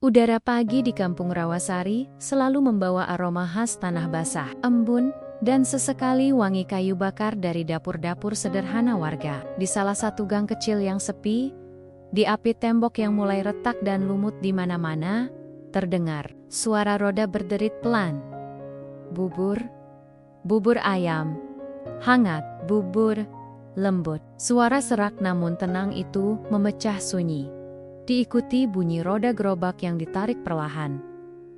Udara pagi di Kampung Rawasari selalu membawa aroma khas tanah basah, embun, dan sesekali wangi kayu bakar dari dapur-dapur sederhana warga. Di salah satu gang kecil yang sepi, diapit tembok yang mulai retak dan lumut di mana-mana, terdengar suara roda berderit pelan. Bubur, bubur ayam, hangat, bubur, lembut. Suara serak namun tenang itu memecah sunyi. Diikuti bunyi roda gerobak yang ditarik perlahan.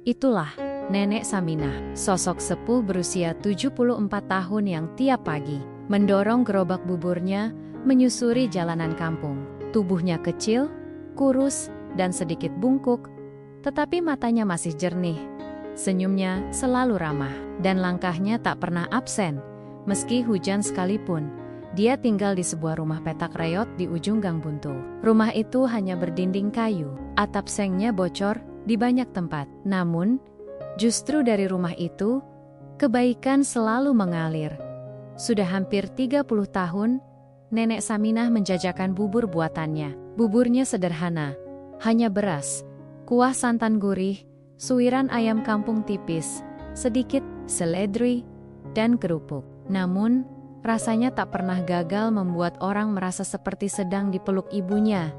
Itulah Nenek Saminah, sosok sepuh berusia 74 tahun yang tiap pagi mendorong gerobak buburnya menyusuri jalanan kampung. Tubuhnya kecil, kurus, dan sedikit bungkuk, tetapi matanya masih jernih. Senyumnya selalu ramah, dan langkahnya tak pernah absen. Meski hujan sekalipun, dia tinggal di sebuah rumah petak reot di ujung gang buntu. Rumah itu hanya berdinding kayu, atap sengnya bocor di banyak tempat. Namun, justru dari rumah itu, kebaikan selalu mengalir. Sudah hampir 30 tahun, Nenek Saminah menjajakan bubur buatannya. Buburnya sederhana, hanya beras, kuah santan gurih, suiran ayam kampung tipis, sedikit seledri, dan kerupuk. Namun, rasanya tak pernah gagal membuat orang merasa seperti sedang dipeluk ibunya.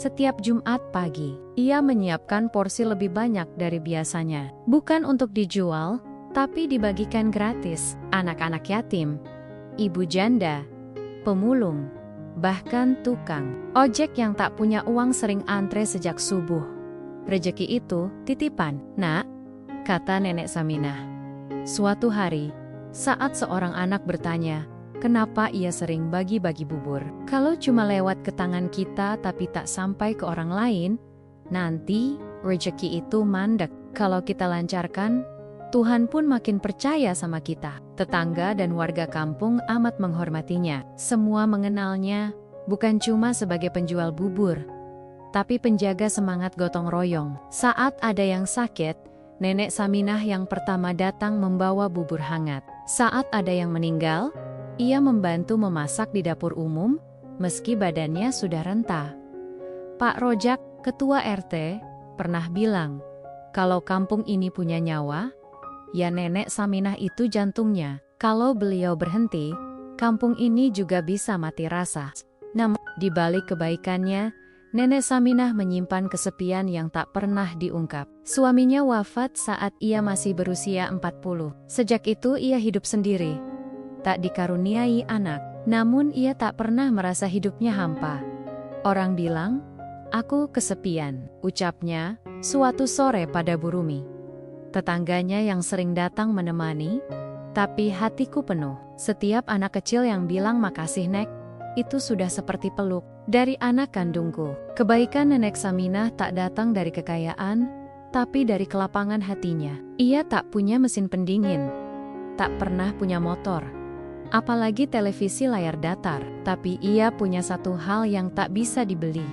Setiap Jumat pagi, ia menyiapkan porsi lebih banyak dari biasanya. Bukan untuk dijual, tapi dibagikan gratis. Anak-anak yatim, ibu janda, pemulung, bahkan tukang ojek yang tak punya uang sering antre sejak subuh. Rejeki itu titipan, Nak, kata Nenek Saminah. Suatu hari, saat seorang anak bertanya, kenapa ia sering bagi-bagi bubur? Kalau cuma lewat ke tangan kita tapi tak sampai ke orang lain, nanti rejeki itu mandek. Kalau kita lancarkan, Tuhan pun makin percaya sama kita. Tetangga dan warga kampung amat menghormatinya. Semua mengenalnya bukan cuma sebagai penjual bubur, tapi penjaga semangat gotong royong. Saat ada yang sakit, Nenek Saminah yang pertama datang membawa bubur hangat. Saat ada yang meninggal, ia membantu memasak di dapur umum, meski badannya sudah renta. Pak Rojak, ketua RT, pernah bilang, kalau kampung ini punya nyawa, ya Nenek Saminah itu jantungnya. Kalau beliau berhenti, kampung ini juga bisa mati rasa. Namun, di balik kebaikannya, Nenek Saminah menyimpan kesepian yang tak pernah diungkap. Suaminya wafat saat ia masih berusia 40. Sejak itu ia hidup sendiri. Tak dikaruniai anak, namun ia tak pernah merasa hidupnya hampa. Orang bilang, aku kesepian, ucapnya suatu sore pada Burumi. Tetangganya yang sering datang menemani, tapi hatiku penuh. Setiap anak kecil yang bilang makasih Nek, itu sudah seperti peluk dari anak kandungku. Kebaikan Nenek Saminah tak datang dari kekayaan, tapi dari kelapangan hatinya. Ia tak punya mesin pendingin, tak pernah punya motor, apalagi televisi layar datar, tapi ia punya satu hal yang tak bisa dibeli.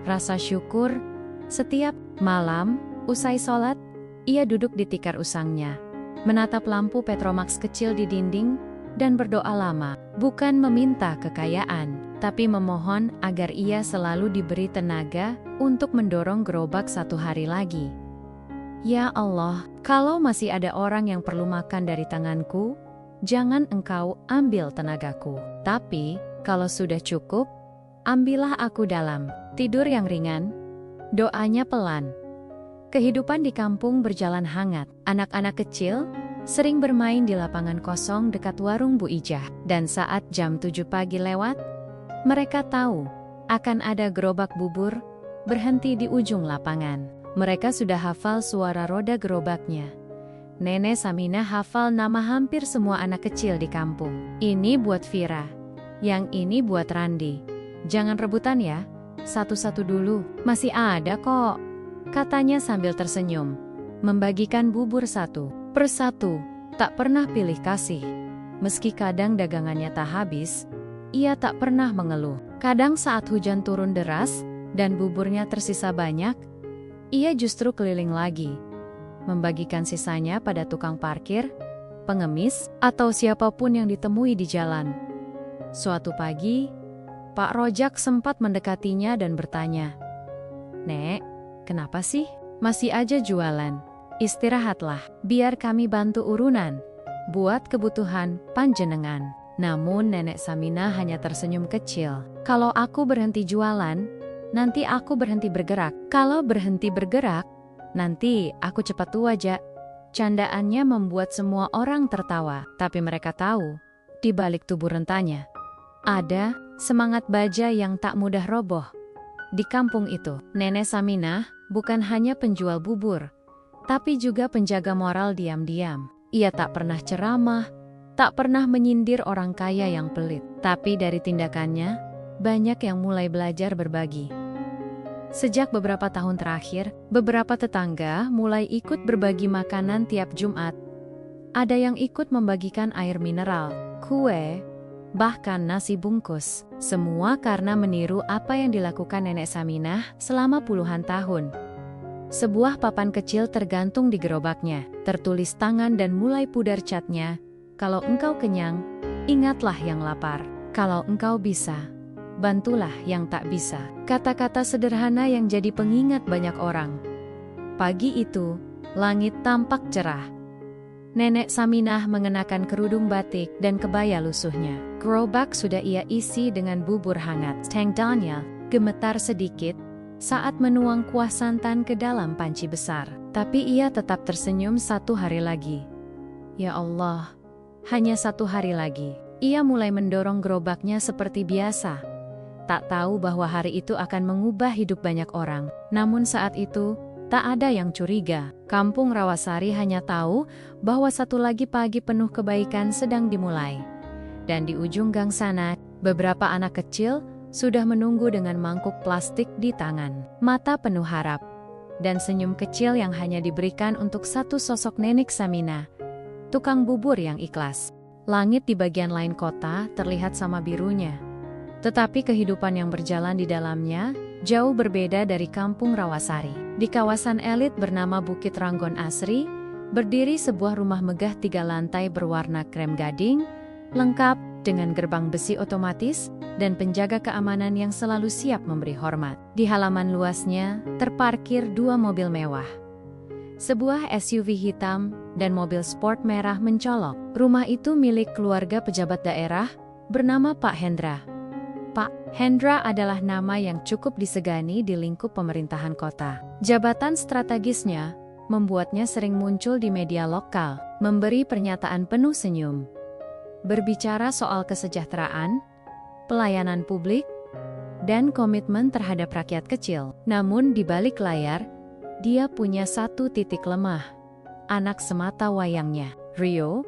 Rasa syukur. Setiap malam, usai sholat, ia duduk di tikar usangnya, menatap lampu Petromax kecil di dinding, dan berdoa lama, bukan meminta kekayaan, tapi memohon agar ia selalu diberi tenaga untuk mendorong gerobak satu hari lagi. Ya Allah, kalau masih ada orang yang perlu makan dari tanganku, jangan engkau ambil tenagaku. Tapi, kalau sudah cukup, ambillah aku dalam tidur yang ringan. Doanya pelan. Kehidupan di kampung berjalan hangat. Anak-anak kecil sering bermain di lapangan kosong dekat warung Bu Ijah. Dan saat jam 7 pagi lewat, mereka tahu akan ada gerobak bubur berhenti di ujung lapangan. Mereka sudah hafal suara roda gerobaknya. Nenek Saminah hafal nama hampir semua anak kecil di kampung. Ini buat Vira, yang ini buat Randi. Jangan rebutan ya, satu-satu dulu, masih ada kok, katanya sambil tersenyum, membagikan bubur satu persatu, tak pernah pilih kasih. Meski kadang dagangannya tak habis, ia tak pernah mengeluh. Kadang saat hujan turun deras dan buburnya tersisa banyak, ia justru keliling lagi, membagikan sisanya pada tukang parkir, pengemis, atau siapapun yang ditemui di jalan. Suatu pagi, Pak Rojak sempat mendekatinya dan bertanya, "Nek, kenapa sih Masih aja jualan. Istirahatlah, biar kami bantu urunan. Buat kebutuhan panjenengan. Namun Nenek Saminah hanya tersenyum kecil. Kalau aku berhenti jualan, nanti aku berhenti bergerak. Kalau berhenti bergerak, nanti aku cepat tua, Jak. Candaannya membuat semua orang tertawa. Tapi mereka tahu, di balik tubuh rentanya, ada semangat baja yang tak mudah roboh. Di kampung itu, Nenek Saminah bukan hanya penjual bubur, tapi juga penjaga moral diam-diam. Ia tak pernah ceramah, tak pernah menyindir orang kaya yang pelit. Tapi dari tindakannya, banyak yang mulai belajar berbagi. Sejak beberapa tahun terakhir, beberapa tetangga mulai ikut berbagi makanan tiap Jumat. Ada yang ikut membagikan air mineral, kue, bahkan nasi bungkus. Semua karena meniru apa yang dilakukan Nenek Saminah selama puluhan tahun. Sebuah papan kecil tergantung di gerobaknya, tertulis tangan dan mulai pudar catnya. Kalau engkau kenyang, ingatlah yang lapar. Kalau engkau bisa, bantulah yang tak bisa. Kata-kata sederhana yang jadi pengingat banyak orang. Pagi itu, langit tampak cerah. Nenek Saminah mengenakan kerudung batik dan kebaya lusuhnya. Gerobak sudah ia isi dengan bubur hangat. Tangannya gemetar sedikit saat menuang kuah santan ke dalam panci besar. Tapi ia tetap tersenyum. 1 hari lagi. Ya Allah, hanya 1 hari lagi. Ia mulai mendorong gerobaknya seperti biasa. Tak tahu bahwa hari itu akan mengubah hidup banyak orang. Namun saat itu, tak ada yang curiga. Kampung Rawasari hanya tahu bahwa satu lagi pagi penuh kebaikan sedang dimulai. Dan di ujung gang sana, beberapa anak kecil sudah menunggu dengan mangkuk plastik di tangan. Mata penuh harap. Dan senyum kecil yang hanya diberikan untuk satu sosok Nenek Saminah, tukang bubur yang ikhlas. Langit di bagian lain kota terlihat sama birunya. Tetapi kehidupan yang berjalan di dalamnya jauh berbeda dari kampung Rawasari. Di kawasan elit bernama Bukit Ranggon Asri, berdiri sebuah rumah megah 3 lantai berwarna krem gading, lengkap dengan gerbang besi otomatis dan penjaga keamanan yang selalu siap memberi hormat. Di halaman luasnya, terparkir 2 mobil mewah. Sebuah SUV hitam dan mobil sport merah mencolok. Rumah itu milik keluarga pejabat daerah bernama Pak Hendra. Pak Hendra adalah nama yang cukup disegani di lingkup pemerintahan kota. Jabatan strategisnya membuatnya sering muncul di media lokal, memberi pernyataan penuh senyum, berbicara soal kesejahteraan, pelayanan publik, dan komitmen terhadap rakyat kecil. Namun di balik layar, dia punya satu titik lemah. Anak semata wayangnya, Rio,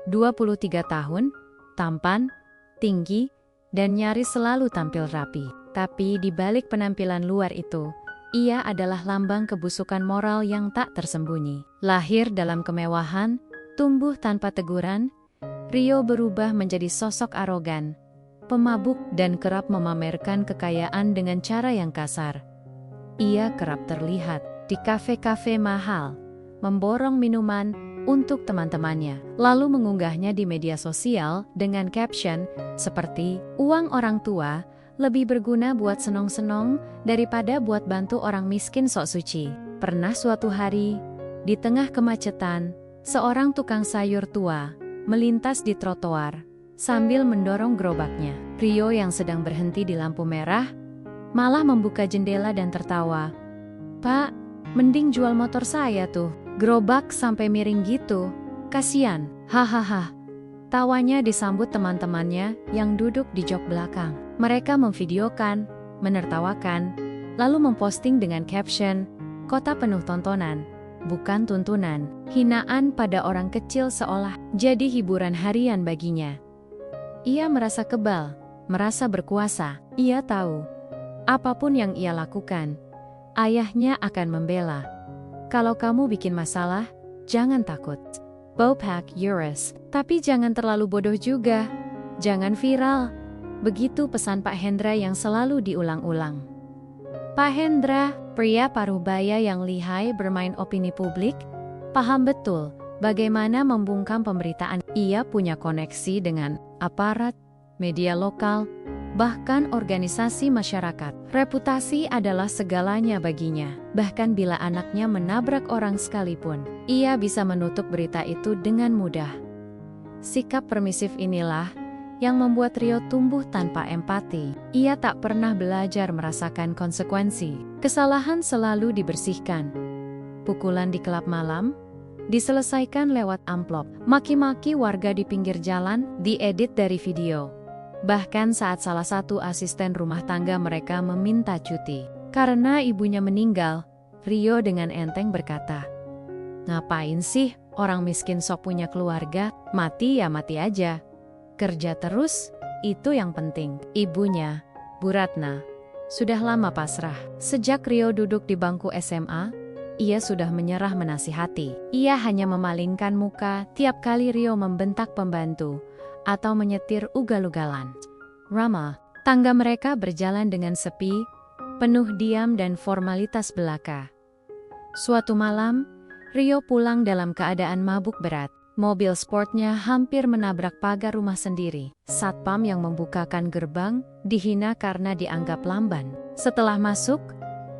23 tahun, tampan, tinggi, dan nyaris selalu tampil rapi. Tapi di balik penampilan luar itu, ia adalah lambang kebusukan moral yang tak tersembunyi. Lahir dalam kemewahan, tumbuh tanpa teguran, Rio berubah menjadi sosok arogan, pemabuk dan kerap memamerkan kekayaan dengan cara yang kasar. Ia kerap terlihat di kafe-kafe mahal, memborong minuman untuk teman-temannya, lalu mengunggahnya di media sosial dengan caption seperti, "Uang orang tua lebih berguna buat senong-senong daripada buat bantu orang miskin sok suci." Pernah suatu hari, di tengah kemacetan, seorang tukang sayur tua melintas di trotoar sambil mendorong gerobaknya. Rio yang sedang berhenti di lampu merah malah membuka jendela dan tertawa. "Pak, mending jual motor saya tuh. Gerobak sampai miring gitu. Kasian." Hahaha. Tawanya disambut teman-temannya yang duduk di jok belakang. Mereka memvideokan, menertawakan, lalu memposting dengan caption, "Kota penuh tontonan, bukan tuntunan." Hinaan pada orang kecil seolah jadi hiburan harian baginya. Ia merasa kebal, merasa berkuasa. Ia tahu, apapun yang ia lakukan, ayahnya akan membela. Kalau kamu bikin masalah, jangan takut. Bopak Eurus, tapi jangan terlalu bodoh juga. Jangan viral. Begitu pesan Pak Hendra yang selalu diulang-ulang. Pak Hendra, pria paruh-baya yang lihai bermain opini publik, paham betul bagaimana membungkam pemberitaan. Ia punya koneksi dengan aparat, media lokal, bahkan organisasi masyarakat. Reputasi adalah segalanya baginya. Bahkan bila anaknya menabrak orang sekalipun, ia bisa menutup berita itu dengan mudah. Sikap permisif inilah yang membuat Rio tumbuh tanpa empati. Ia tak pernah belajar merasakan konsekuensi. Kesalahan selalu dibersihkan. Pukulan di klub malam diselesaikan lewat amplop. Maki-maki warga di pinggir jalan diedit dari video. Bahkan saat salah satu asisten rumah tangga mereka meminta cuti karena ibunya meninggal, Rio dengan enteng berkata, "Ngapain sih orang miskin sok punya keluarga, mati ya mati aja. Kerja terus, itu yang penting." Ibunya, Bu Ratna, sudah lama pasrah. Sejak Rio duduk di bangku SMA, ia sudah menyerah menasihati. Ia hanya memalingkan muka tiap kali Rio membentak pembantu atau menyetir ugal-ugalan. Rama, tangga mereka berjalan dengan sepi, penuh diam dan formalitas belaka. Suatu malam, Rio pulang dalam keadaan mabuk berat. Mobil sportnya hampir menabrak pagar rumah sendiri. Satpam yang membukakan gerbang dihina karena dianggap lamban. Setelah masuk,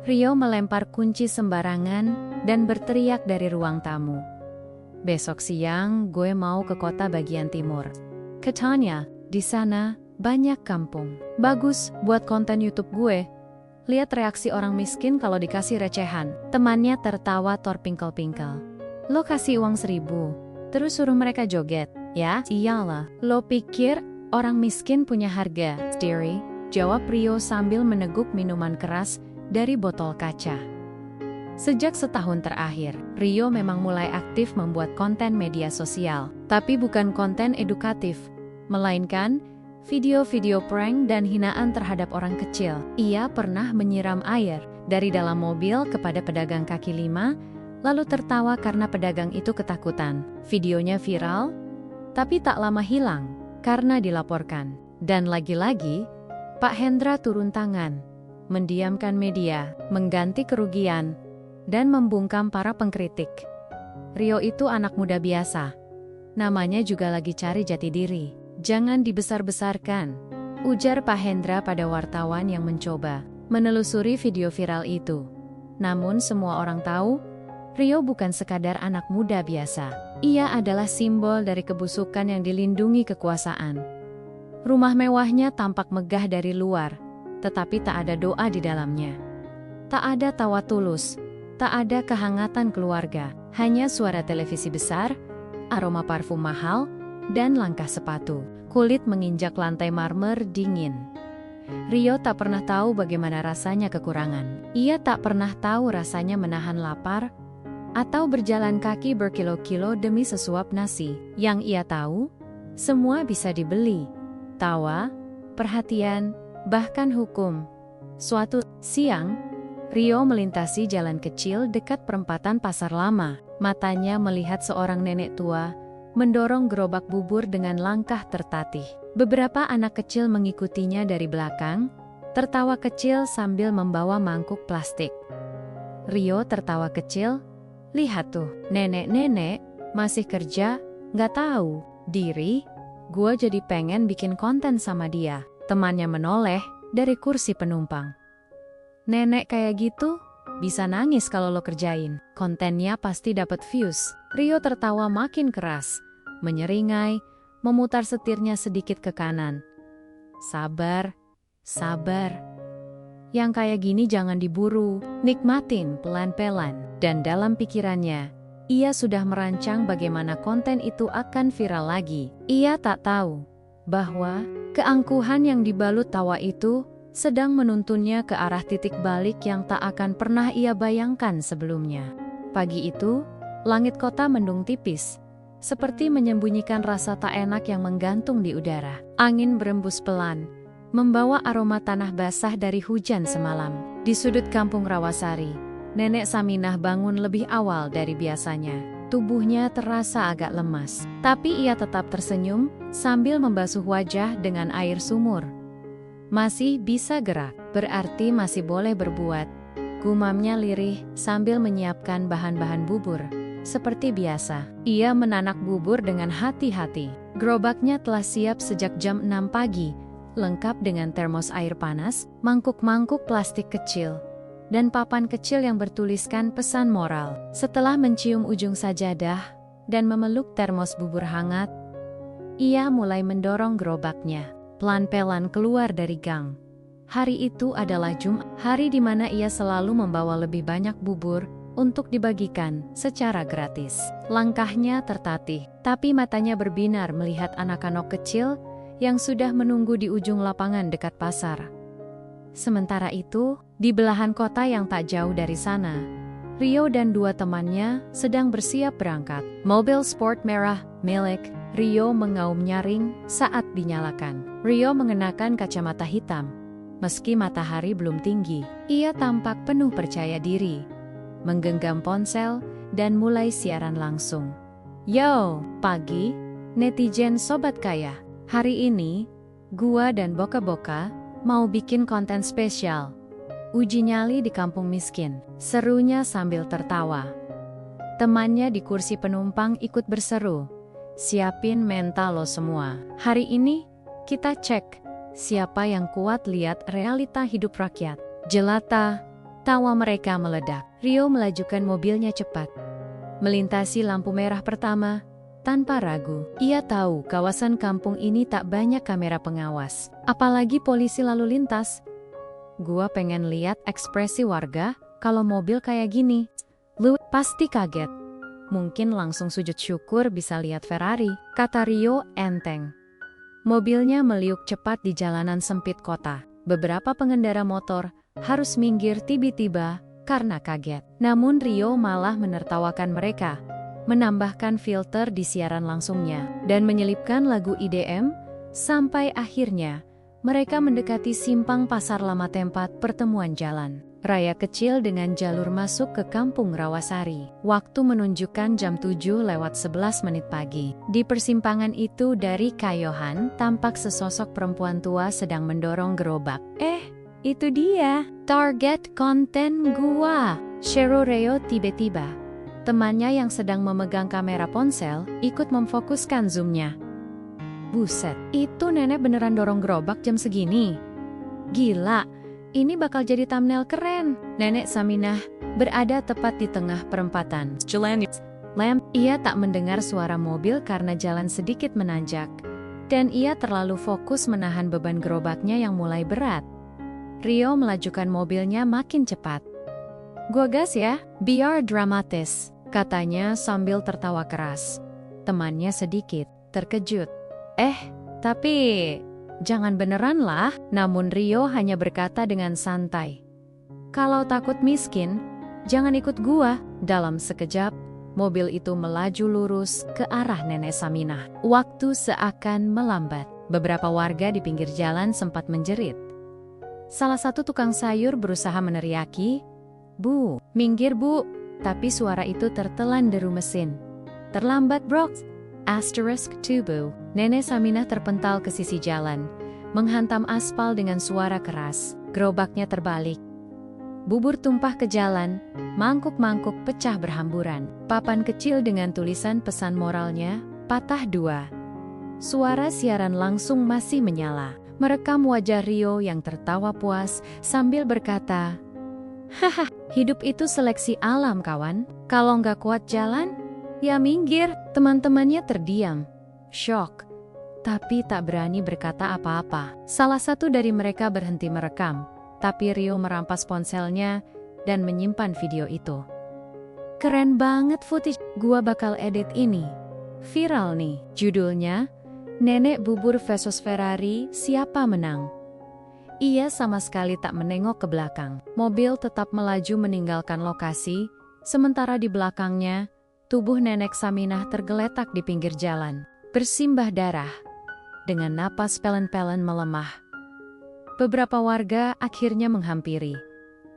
Rio melempar kunci sembarangan dan berteriak dari ruang tamu. "Besok siang gue mau ke kota bagian timur," katanya. "Di sana banyak kampung. Bagus buat konten YouTube gue. Lihat reaksi orang miskin kalau dikasih recehan." Temannya tertawa terpingkel-pingkel. "Lo kasih uang 1.000, terus suruh mereka joget, ya?" "Iyalah, lo pikir orang miskin punya harga diri?" jawab Rio sambil meneguk minuman keras dari botol kaca. Sejak setahun terakhir, Rio memang mulai aktif membuat konten media sosial, tapi bukan konten edukatif, melainkan video-video prank dan hinaan terhadap orang kecil. Ia pernah menyiram air dari dalam mobil kepada pedagang kaki lima, lalu tertawa karena pedagang itu ketakutan. Videonya viral, tapi tak lama hilang karena dilaporkan. Dan lagi-lagi, Pak Hendra turun tangan, mendiamkan media, mengganti kerugian, dan membungkam para pengkritik. Rio itu anak muda biasa. Namanya juga lagi cari jati diri. "Jangan dibesar-besarkan," ujar Pak Hendra pada wartawan yang mencoba menelusuri video viral itu. Namun semua orang tahu, Rio bukan sekadar anak muda biasa. Ia adalah simbol dari kebusukan yang dilindungi kekuasaan. Rumah mewahnya tampak megah dari luar, tetapi tak ada doa di dalamnya. Tak ada tawa tulus, tak ada kehangatan keluarga, hanya suara televisi besar, aroma parfum mahal, dan langkah sepatu. Kulit menginjak lantai marmer dingin. Rio tak pernah tahu bagaimana rasanya kekurangan. Ia tak pernah tahu rasanya menahan lapar, atau berjalan kaki berkilo-kilo demi sesuap nasi. Yang ia tahu, semua bisa dibeli. Tawa, perhatian, bahkan hukum. Suatu siang, Rio melintasi jalan kecil dekat perempatan Pasar Lama. Matanya melihat seorang nenek tua mendorong gerobak bubur dengan langkah tertatih. Beberapa anak kecil mengikutinya dari belakang, tertawa kecil sambil membawa mangkuk plastik. Rio tertawa kecil. "Lihat tuh, nenek-nenek masih kerja, nggak tahu diri. Gua jadi pengen bikin konten sama dia." Temannya menoleh dari kursi penumpang. "Nenek kayak gitu, bisa nangis kalau lo kerjain. Kontennya pasti dapat views." Rio tertawa makin keras, menyeringai, memutar setirnya sedikit ke kanan. "Sabar, sabar. Yang kayak gini jangan diburu, nikmatin pelan-pelan." Dan dalam pikirannya, ia sudah merancang bagaimana konten itu akan viral lagi. Ia tak tahu bahwa keangkuhan yang dibalut tawa itu sedang menuntunnya ke arah titik balik yang tak akan pernah ia bayangkan sebelumnya. Pagi itu, langit kota mendung tipis, seperti menyembunyikan rasa tak enak yang menggantung di udara. Angin berembus pelan, membawa aroma tanah basah dari hujan semalam. Di sudut kampung Rawasari, Nenek Saminah bangun lebih awal dari biasanya. Tubuhnya terasa agak lemas, tapi ia tetap tersenyum sambil membasuh wajah dengan air sumur. "Masih bisa gerak, berarti masih boleh berbuat," gumamnya lirih sambil menyiapkan bahan-bahan bubur. Seperti biasa, ia menanak bubur dengan hati-hati. Gerobaknya telah siap sejak jam 6 pagi, lengkap dengan termos air panas, mangkuk-mangkuk plastik kecil, dan papan kecil yang bertuliskan pesan moral. Setelah mencium ujung sajadah dan memeluk termos bubur hangat, ia mulai mendorong gerobaknya, pelan-pelan keluar dari gang. Hari itu adalah Jumat, hari di mana ia selalu membawa lebih banyak bubur untuk dibagikan secara gratis. Langkahnya tertatih, tapi matanya berbinar melihat anak-anak kecil yang sudah menunggu di ujung lapangan dekat pasar. Sementara itu, di belahan kota yang tak jauh dari sana, Rio dan dua temannya sedang bersiap berangkat. Mobil sport merah milik Rio mengaum nyaring saat dinyalakan. Rio mengenakan kacamata hitam. Meski matahari belum tinggi, ia tampak penuh percaya diri, menggenggam ponsel, dan mulai siaran langsung. Yo, pagi, netizen sobat kaya. Hari ini, gua dan Boka-Boka mau bikin konten spesial. Uji nyali di kampung miskin, serunya sambil tertawa. Temannya di kursi penumpang ikut berseru, siapin mental lo semua. Hari ini, kita cek siapa yang kuat lihat realita hidup rakyat. Jelata, tawa mereka meledak. Rio melajukan mobilnya cepat, melintasi lampu merah pertama, tanpa ragu. Ia tahu kawasan kampung ini tak banyak kamera pengawas, apalagi polisi lalu lintas. Gua pengen lihat ekspresi warga kalau mobil kayak gini. Lu pasti kaget. Mungkin langsung sujud syukur bisa lihat Ferrari, kata Rio enteng. Mobilnya meliuk cepat di jalanan sempit kota. Beberapa pengendara motor harus minggir tiba-tiba karena kaget. Namun Rio malah menertawakan mereka, menambahkan filter di siaran langsungnya, dan menyelipkan lagu IDM, sampai akhirnya mereka mendekati simpang pasar lama tempat pertemuan jalan raya kecil dengan jalur masuk ke kampung Rawasari. Waktu menunjukkan jam 7:11 pagi. Di persimpangan itu dari Kayohan tampak sesosok perempuan tua sedang mendorong gerobak. Itu dia, target konten gua. Shero Reo tiba-tiba. Temannya yang sedang memegang kamera ponsel ikut memfokuskan zoomnya. Buset, itu nenek beneran dorong gerobak jam segini. Gila, ini bakal jadi thumbnail keren. Nenek Saminah berada tepat di tengah perempatan. Ia tak mendengar suara mobil karena jalan sedikit menanjak, dan ia terlalu fokus menahan beban gerobaknya yang mulai berat. Rio melajukan mobilnya makin cepat. Gua gas ya, biar dramatis, katanya sambil tertawa keras. Temannya sedikit terkejut. Tapi jangan beneran lah. Namun Rio hanya berkata dengan santai, kalau takut miskin, jangan ikut gua. Dalam sekejap, mobil itu melaju lurus ke arah nenek Saminah. Waktu seakan melambat. Beberapa warga di pinggir jalan sempat menjerit. Salah satu tukang sayur berusaha meneriaki, "Bu, minggir bu." Tapi suara itu tertelan deru mesin. Terlambat bro. *2. Nenek Saminah terpental ke sisi jalan, menghantam aspal dengan suara keras. Gerobaknya terbalik. Bubur tumpah ke jalan, mangkuk-mangkuk pecah berhamburan. Papan kecil dengan tulisan pesan moralnya patah dua. Suara siaran langsung masih menyala, merekam wajah Rio yang tertawa puas sambil berkata, "Haha, hidup itu seleksi alam kawan. Kalau nggak kuat jalan, ya minggir." Teman-temannya terdiam, shock, tapi tak berani berkata apa-apa. Salah satu dari mereka berhenti merekam, tapi Rio merampas ponselnya dan menyimpan video itu. Keren banget footage, gua bakal edit ini. Viral nih, judulnya, Nenek Bubur vs Ferrari, siapa menang? Ia sama sekali tak menengok ke belakang. Mobil tetap melaju meninggalkan lokasi, sementara di belakangnya, tubuh nenek Saminah tergeletak di pinggir jalan, bersimbah darah, dengan napas pelan-pelan melemah. Beberapa warga akhirnya menghampiri,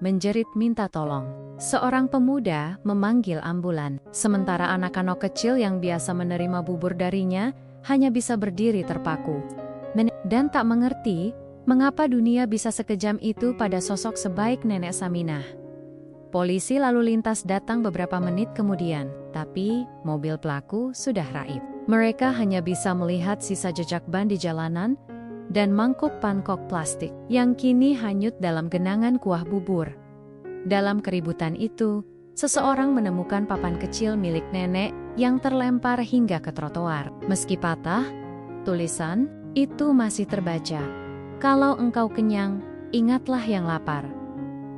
menjerit minta tolong. Seorang pemuda memanggil ambulan, sementara anak-anak kecil yang biasa menerima bubur darinya hanya bisa berdiri terpaku, dan tak mengerti mengapa dunia bisa sekejam itu pada sosok sebaik nenek Saminah. Polisi lalu lintas datang beberapa menit kemudian, tapi mobil pelaku sudah raib. Mereka hanya bisa melihat sisa jejak ban di jalanan dan mangkuk pankok plastik yang kini hanyut dalam genangan kuah bubur. Dalam keributan itu, seseorang menemukan papan kecil milik nenek yang terlempar hingga ke trotoar. Meski patah, tulisan itu masih terbaca. Kalau engkau kenyang, ingatlah yang lapar.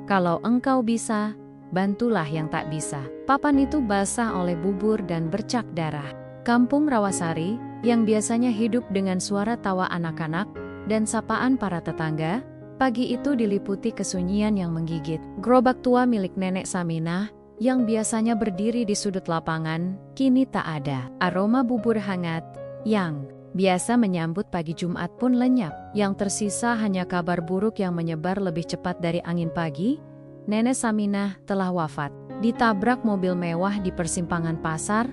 Kalau engkau bisa, bantulah yang tak bisa. Papan itu basah oleh bubur dan bercak darah. Kampung Rawasari, yang biasanya hidup dengan suara tawa anak-anak dan sapaan para tetangga, pagi itu diliputi kesunyian yang menggigit. Gerobak tua milik nenek Saminah, yang biasanya berdiri di sudut lapangan, kini tak ada. Aroma bubur hangat, yang biasa menyambut pagi Jumat pun lenyap. Yang tersisa hanya kabar buruk yang menyebar lebih cepat dari angin pagi. Nenek Saminah telah wafat, ditabrak mobil mewah di persimpangan pasar.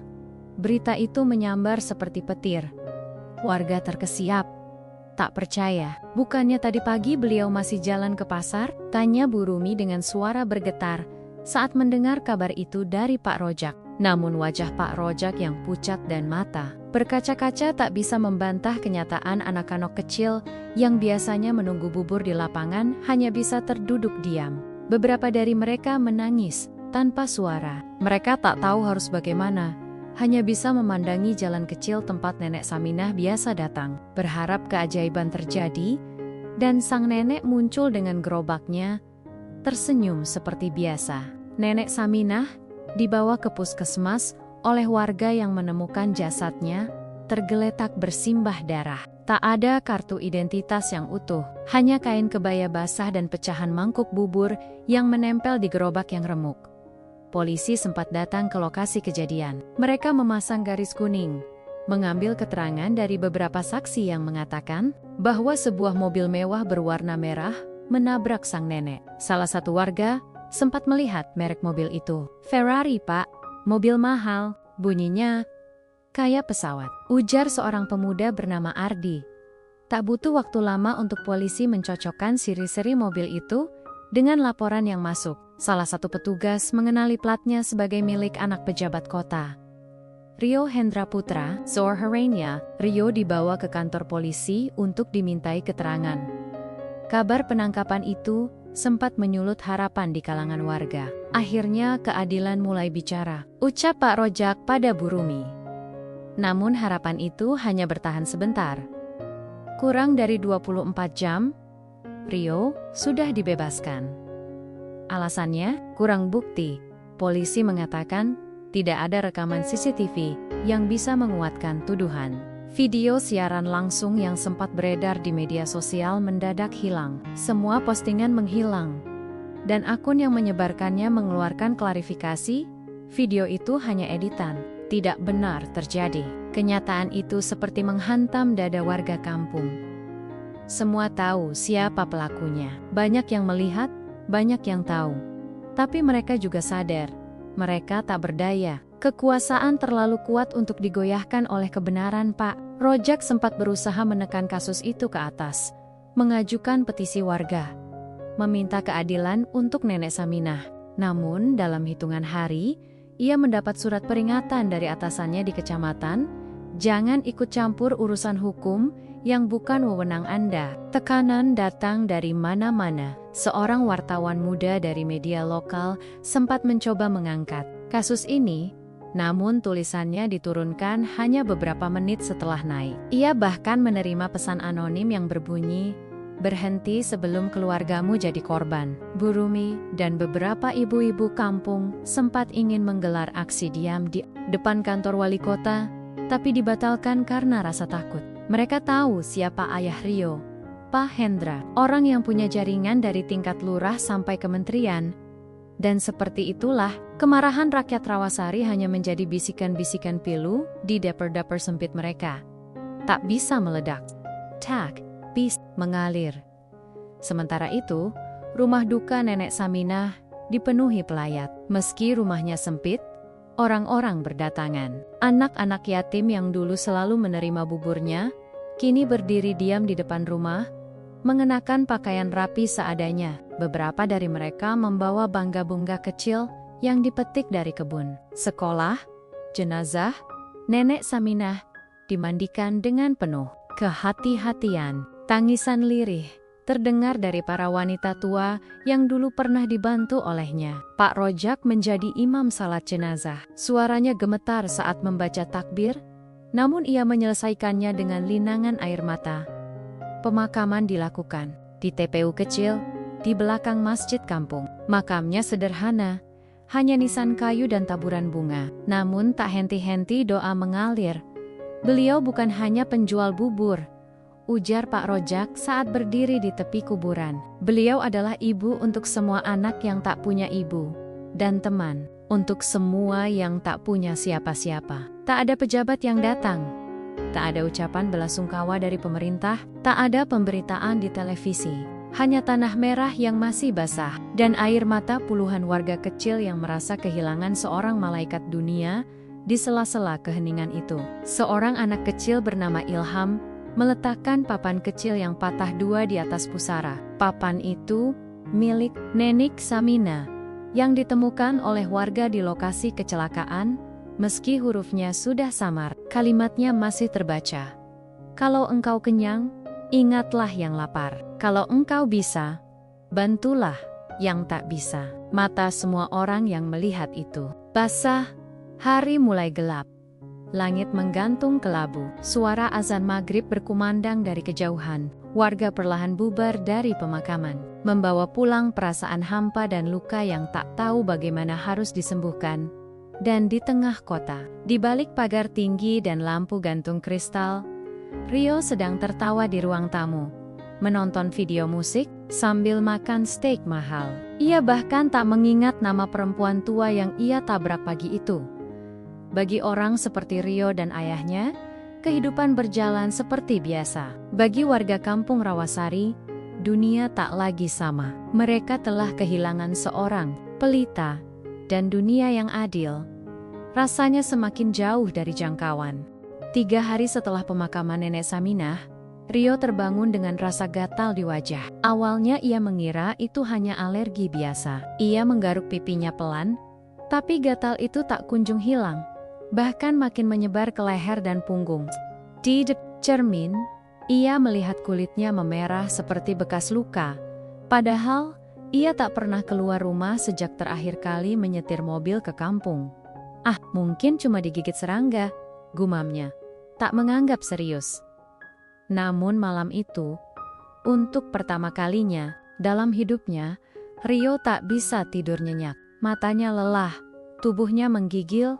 Berita itu menyambar seperti petir. Warga terkesiap. Tak percaya, bukannya tadi pagi beliau masih jalan ke pasar? Tanya Bu Rumi dengan suara bergetar saat mendengar kabar itu dari Pak Rojak. Namun wajah Pak Rojak yang pucat dan mata berkaca-kaca tak bisa membantah kenyataan anak-anak kecil yang biasanya menunggu bubur di lapangan hanya bisa terduduk diam. Beberapa dari mereka menangis tanpa suara. Mereka tak tahu harus bagaimana, hanya bisa memandangi jalan kecil tempat nenek Saminah biasa datang, berharap keajaiban terjadi, dan sang nenek muncul dengan gerobaknya, tersenyum seperti biasa. Nenek Saminah dibawa ke puskesmas oleh warga yang menemukan jasadnya tergeletak bersimbah darah. Tak ada kartu identitas yang utuh, hanya kain kebaya basah dan pecahan mangkuk bubur yang menempel di gerobak yang remuk. Polisi sempat datang ke lokasi kejadian. Mereka memasang garis kuning, mengambil keterangan dari beberapa saksi yang mengatakan bahwa sebuah mobil mewah berwarna merah menabrak sang nenek. Salah satu warga sempat melihat merek mobil itu. "Ferrari, Pak. Mobil mahal," bunyinya kayak pesawat, ujar seorang pemuda bernama Ardi. Tak butuh waktu lama untuk polisi mencocokkan siri-seri mobil itu dengan laporan yang masuk. Salah satu petugas mengenali platnya sebagai milik anak pejabat kota, Rio Hendra Putra, Zor Harenia. Rio dibawa ke kantor polisi untuk dimintai keterangan. Kabar penangkapan itu sempat menyulut harapan di kalangan warga. Akhirnya keadilan mulai bicara, ucap Pak Rojak pada Bu Rumi. Namun harapan itu hanya bertahan sebentar. Kurang dari 24 jam, Rio sudah dibebaskan. Alasannya, kurang bukti. Polisi mengatakan tidak ada rekaman CCTV yang bisa menguatkan tuduhan. Video siaran langsung yang sempat beredar di media sosial mendadak hilang. Semua postingan menghilang. Dan akun yang menyebarkannya mengeluarkan klarifikasi, video itu hanya editan. Tidak benar terjadi. Kenyataan itu seperti menghantam dada warga kampung. Semua tahu siapa pelakunya. Banyak yang melihat, banyak yang tahu. Tapi mereka juga sadar, mereka tak berdaya. Kekuasaan terlalu kuat untuk digoyahkan oleh kebenaran. Pak Rojak sempat berusaha menekan kasus itu ke atas, mengajukan petisi warga, meminta keadilan untuk nenek Saminah. Namun dalam hitungan hari, ia mendapat surat peringatan dari atasannya di kecamatan, jangan ikut campur urusan hukum yang bukan wewenang Anda. Tekanan datang dari mana-mana. Seorang wartawan muda dari media lokal sempat mencoba mengangkat kasus ini, namun tulisannya diturunkan hanya beberapa menit setelah naik. Ia bahkan menerima pesan anonim yang berbunyi, "Berhenti sebelum keluargamu jadi korban." Bu Rumi dan beberapa ibu-ibu kampung sempat ingin menggelar aksi diam di depan kantor wali kota, tapi dibatalkan karena rasa takut. Mereka tahu siapa ayah Rio, Pak Hendra, orang yang punya jaringan dari tingkat lurah sampai kementerian. Dan seperti itulah, kemarahan rakyat Rawasari hanya menjadi bisikan-bisikan pilu di dapur-dapur sempit mereka. Tak bisa meledak. Tak bisa mengalir. Sementara itu, rumah duka nenek Saminah dipenuhi pelayat. Meski rumahnya sempit, orang-orang berdatangan. Anak-anak yatim yang dulu selalu menerima buburnya, kini berdiri diam di depan rumah, mengenakan pakaian rapi seadanya. Beberapa dari mereka membawa bangga-bunga kecil yang dipetik dari kebun. Sekolah, jenazah, nenek Saminah dimandikan dengan penuh kehati-hatian. Tangisan lirih terdengar dari para wanita tua yang dulu pernah dibantu olehnya. Pak Rojak menjadi imam salat jenazah. Suaranya gemetar saat membaca takbir, namun ia menyelesaikannya dengan linangan air mata. Pemakaman dilakukan di TPU kecil di belakang masjid kampung. Makamnya sederhana, hanya nisan kayu dan taburan bunga. Namun tak henti-henti doa mengalir. Beliau bukan hanya penjual bubur, ujar Pak Rojak saat berdiri di tepi kuburan. Beliau adalah ibu untuk semua anak yang tak punya ibu, dan teman untuk semua yang tak punya siapa-siapa. Tak ada pejabat yang datang, tak ada ucapan belasungkawa dari pemerintah, tak ada pemberitaan di televisi. Hanya tanah merah yang masih basah, dan air mata puluhan warga kecil yang merasa kehilangan seorang malaikat dunia di sela-sela keheningan itu. Seorang anak kecil bernama Ilham meletakkan papan kecil yang patah dua di atas pusara. Papan itu milik Nenek Samina, yang ditemukan oleh warga di lokasi kecelakaan. Meski hurufnya sudah samar, kalimatnya masih terbaca. Kalau engkau kenyang, ingatlah yang lapar. Kalau engkau bisa, bantulah yang tak bisa. Mata semua orang yang melihat itu basah. Hari mulai gelap. Langit menggantung kelabu. Suara azan maghrib berkumandang dari kejauhan. Warga perlahan bubar dari pemakaman, membawa pulang perasaan hampa dan luka yang tak tahu bagaimana harus disembuhkan. Dan di tengah kota, di balik pagar tinggi dan lampu gantung kristal, Rio sedang tertawa di ruang tamu, menonton video musik sambil makan steak mahal. Ia bahkan tak mengingat nama perempuan tua yang ia tabrak pagi itu. Bagi orang seperti Rio dan ayahnya, kehidupan berjalan seperti biasa. Bagi warga kampung Rawasari, dunia tak lagi sama. Mereka telah kehilangan seorang pelita, dan dunia yang adil rasanya semakin jauh dari jangkauan. 3 hari setelah pemakaman Nenek Saminah, Rio terbangun dengan rasa gatal di wajah. Awalnya ia mengira itu hanya alergi biasa. Ia menggaruk pipinya pelan, tapi gatal itu tak kunjung hilang. Bahkan makin menyebar ke leher dan punggung. Di cermin, ia melihat kulitnya memerah seperti bekas luka. Padahal, ia tak pernah keluar rumah sejak terakhir kali menyetir mobil ke kampung. Ah, mungkin cuma digigit serangga, gumamnya. Tak menganggap serius. Namun malam itu, untuk pertama kalinya dalam hidupnya, Rio tak bisa tidur nyenyak. Matanya lelah, tubuhnya menggigil,